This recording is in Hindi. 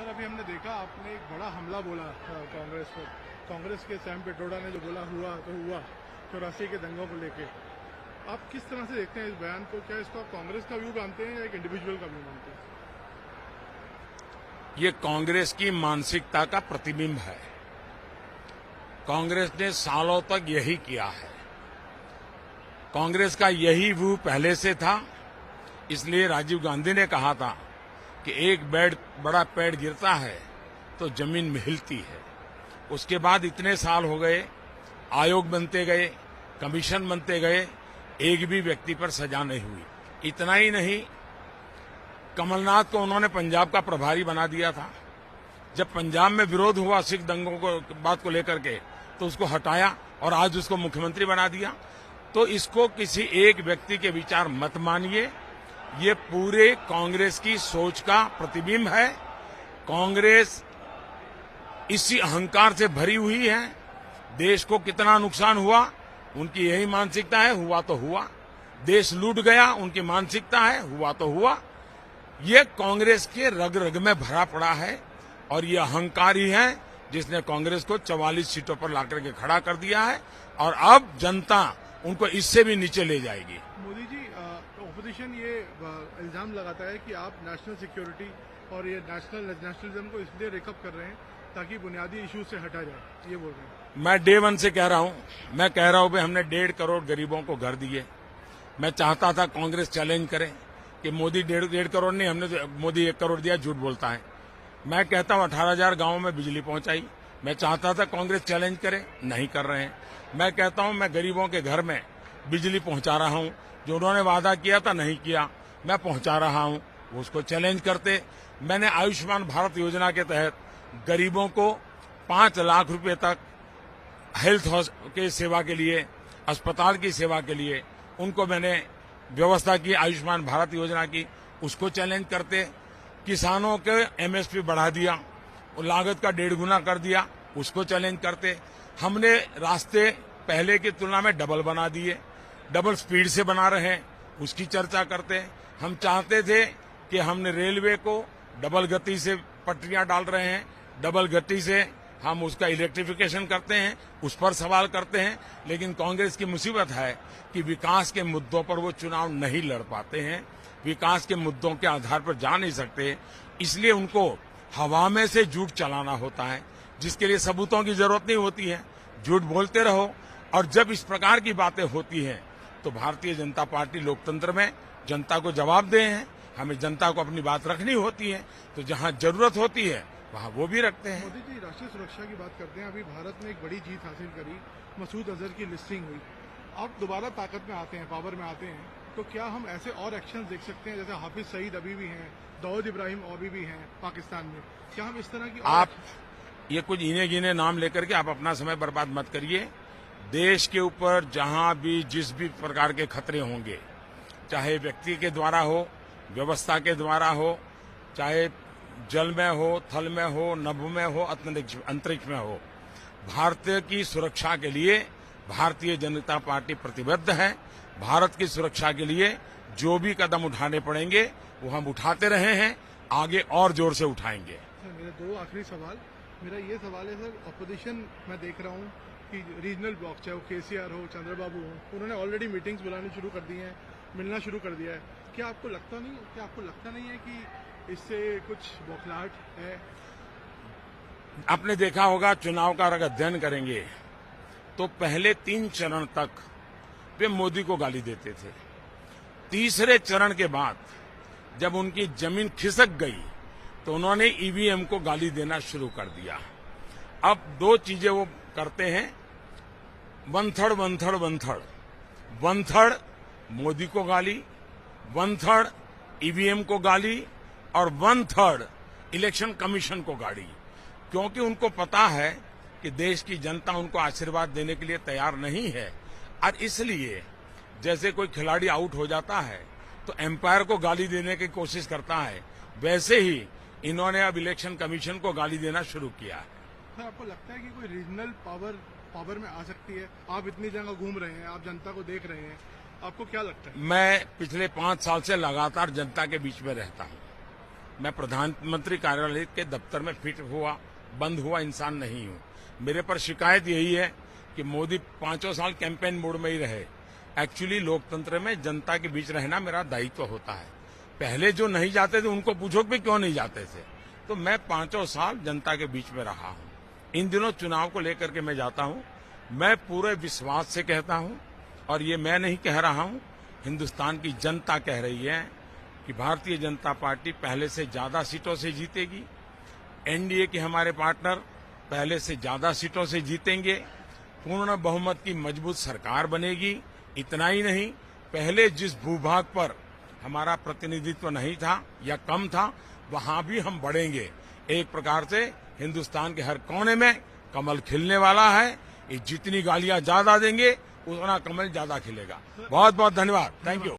सर अभी हमने देखा आपने एक बड़ा हमला बोला कांग्रेस पर। कांग्रेस के सैम पिट्रोडा ने जो बोला हुआ तो हुआ 84 के दंगों को लेके, आप किस तरह से देखते हैं इस बयान को? क्या इसको आप कांग्रेस का व्यू मानते हैं या एक इंडिविजुअल का व्यू मानते हैं? ये कांग्रेस की मानसिकता का प्रतिबिंब है। कांग्रेस ने सालों तक यही किया है। कांग्रेस का यही व्यू पहले से था। इसलिए राजीव गांधी ने कहा था कि एक बड़ा पेड़ गिरता है तो जमीन में हिलती है। उसके बाद इतने साल हो गए, आयोग बनते गए, कमीशन बनते गए, एक भी व्यक्ति पर सजा नहीं हुई। इतना ही नहीं, कमलनाथ को उन्होंने पंजाब का प्रभारी बना दिया था। जब पंजाब में विरोध हुआ सिख दंगों को बात को लेकर के, तो उसको हटाया और आज उसको मुख्यमंत्री बना दिया। तो इसको किसी एक व्यक्ति के विचार मत मानिए। ये पूरे कांग्रेस की सोच का प्रतिबिंब है। कांग्रेस इसी अहंकार से भरी हुई है। देश को कितना नुकसान हुआ, उनकी यही मानसिकता है, हुआ तो हुआ। देश लूट गया, उनकी मानसिकता है, हुआ तो हुआ। ये कांग्रेस के रग रग में भरा पड़ा है और ये अहंकार ही है जिसने कांग्रेस को 44 सीटों पर लाकर के खड़ा कर दिया है और अब जनता उनको इससे भी नीचे ले जाएगी। मोदी जी, ऑपोजिशन ये इल्जाम लगाता है कि आप नेशनल सिक्योरिटी और ये नेशनलिज्म को इसलिए रेकअप कर रहे हैं ताकि बुनियादी इश्यूज से हटा जाए, ये बोल रहे हैं। मैं डे वन से कह रहा हूं, मैं कह रहा हूं कि हमने 1.5 करोड़ गरीबों को घर दिए। मैं चाहता था कांग्रेस चैलेंज करे कि मोदी 1.5 करोड़ नहीं, हमने तो मोदी 1 करोड़ दिया, झूठ बोलता है। मैं कहता हूं 18,000 गांवों में बिजली पहुंचाई। मैं चाहता था कांग्रेस चैलेंज करे, नहीं कर रहे हैं। मैं कहता हूं मैं गरीबों के घर में बिजली पहुंचा रहा हूं, जो उन्होंने वादा किया था नहीं किया, मैं पहुंचा रहा हूं, उसको चैलेंज करते। मैंने आयुष्मान भारत योजना के तहत गरीबों को 5 लाख रुपए तक हेल्थ के सेवा के लिए, अस्पताल की सेवा के लिए उनको मैंने व्यवस्था की, आयुष्मान भारत योजना की, उसको चैलेंज करते। किसानों के एमएसपी बढ़ा दिया, लागत का 1.5 गुना कर दिया, उसको चैलेंज करते। हमने रास्ते पहले की तुलना में डबल बना दिए, डबल स्पीड से बना रहे हैं, उसकी चर्चा करते। हम चाहते थे कि हमने रेलवे को डबल गति से पटरियां डाल रहे हैं, डबल गति से हम उसका इलेक्ट्रिफिकेशन करते हैं, उस पर सवाल करते हैं। लेकिन कांग्रेस की मुसीबत है कि विकास के मुद्दों पर वो चुनाव नहीं लड़ पाते हैं, विकास के मुद्दों के आधार पर जा नहीं सकते। इसलिए उनको हवा में से झूठ चलाना होता है, जिसके लिए सबूतों की जरूरत नहीं होती है। झूठ बोलते रहो। और जब इस प्रकार की बातें होती हैं तो भारतीय जनता पार्टी लोकतंत्र में जनता को जवाब दे हैं। हमें जनता को अपनी बात रखनी होती है, तो जहां जरूरत होती है वहां वो भी रखते हैं। मोदी जी, राष्ट्रीय सुरक्षा की बात करते हैं। अभी भारत ने एक बड़ी जीत हासिल करी, मसूद अजहर की लिस्टिंग हुई। आप दोबारा ताकत में आते हैं, पावर में आते हैं, तो क्या हम ऐसे और एक्शन देख सकते हैं? जैसे हाफिज सईद अभी भी हैं, दाऊद इब्राहिम अभी भी हैं पाकिस्तान में, क्या हम इस तरह की आप ये कुछ इन्हें गिने नाम लेकर के आप अपना समय बर्बाद मत करिए। देश के ऊपर जहां भी जिस भी प्रकार के खतरे होंगे, चाहे व्यक्ति के द्वारा हो, व्यवस्था के द्वारा हो, चाहे जल में हो, थल में हो, नभ में हो, अंतरिक्ष में हो, भारत की सुरक्षा के लिए भारतीय जनता पार्टी प्रतिबद्ध है। भारत की सुरक्षा के लिए जो भी कदम उठाने पड़ेंगे वो हम उठाते रहे हैं, आगे और जोर से उठाएंगे। सर, मेरे 2 आखिरी सवाल। मेरा ये सवाल है सर, अपोजिशन मैं देख रहा हूँ कि रीजनल ब्लॉक, चाहे वो केसीआर हो, चंद्रबाबू हो, उन्होंने ऑलरेडी मीटिंग्स बुलानी शुरू कर दी हैं, मिलना शुरू कर दिया है। क्या आपको लगता नहीं है कि इससे कुछ बौखलाहट है? आपने देखा होगा, चुनाव का अगर अध्ययन करेंगे तो पहले 3 चरण तक वे मोदी को गाली देते थे। तीसरे चरण के बाद जब उनकी जमीन खिसक गई तो उन्होंने ईवीएम को गाली देना शुरू कर दिया। अब 2 चीजें वो करते हैं, 1/3 मोदी को गाली, 1/3 ईवीएम को गाली और 1/3 इलेक्शन कमीशन को गाली। क्योंकि उनको पता है कि देश की जनता उनको आशीर्वाद देने के लिए तैयार नहीं है। और इसलिए जैसे कोई खिलाड़ी आउट हो जाता है तो एम्पायर को गाली देने की कोशिश करता है, वैसे ही इन्होंने अब इलेक्शन कमीशन को गाली देना शुरू किया है। सर, आपको लगता है कि कोई रीजनल पावर में आ सकती है? आप इतनी जगह घूम रहे हैं, आप जनता को देख रहे हैं, आपको क्या लगता है? मैं पिछले 5 साल से लगातार जनता के बीच में रहता हूं मैं प्रधानमंत्री कार्यालय के दफ्तर में फिट हुआ बंद हुआ इंसान नहीं हूं। मेरे पर शिकायत यही है कि मोदी 5 साल कैंपेन मोड में ही रहे। एक्चुअली लोकतंत्र में जनता के बीच रहना मेरा दायित्व होता है। पहले जो नहीं जाते थे उनको पूछो कि क्यों नहीं जाते थे, तो मैं 5 साल जनता के बीच में रहा हूं। इन दिनों चुनाव को लेकर के मैं जाता हूं। मैं पूरे विश्वास से कहता हूं, और ये मैं नहीं कह रहा हूं, हिंदुस्तान की जनता कह रही है कि भारतीय जनता पार्टी पहले से ज्यादा सीटों से जीतेगी। एनडीए के हमारे पार्टनर पहले से ज्यादा सीटों से जीतेंगे। पूर्ण बहुमत की मजबूत सरकार बनेगी। इतना ही नहीं, पहले जिस भूभाग पर हमारा प्रतिनिधित्व नहीं था या कम था, वहां भी हम बढ़ेंगे। एक प्रकार से हिंदुस्तान के हर कोने में कमल खिलने वाला है। ये जितनी गालियां ज्यादा देंगे उतना कमल ज्यादा खिलेगा। बहुत बहुत धन्यवाद। Thank you.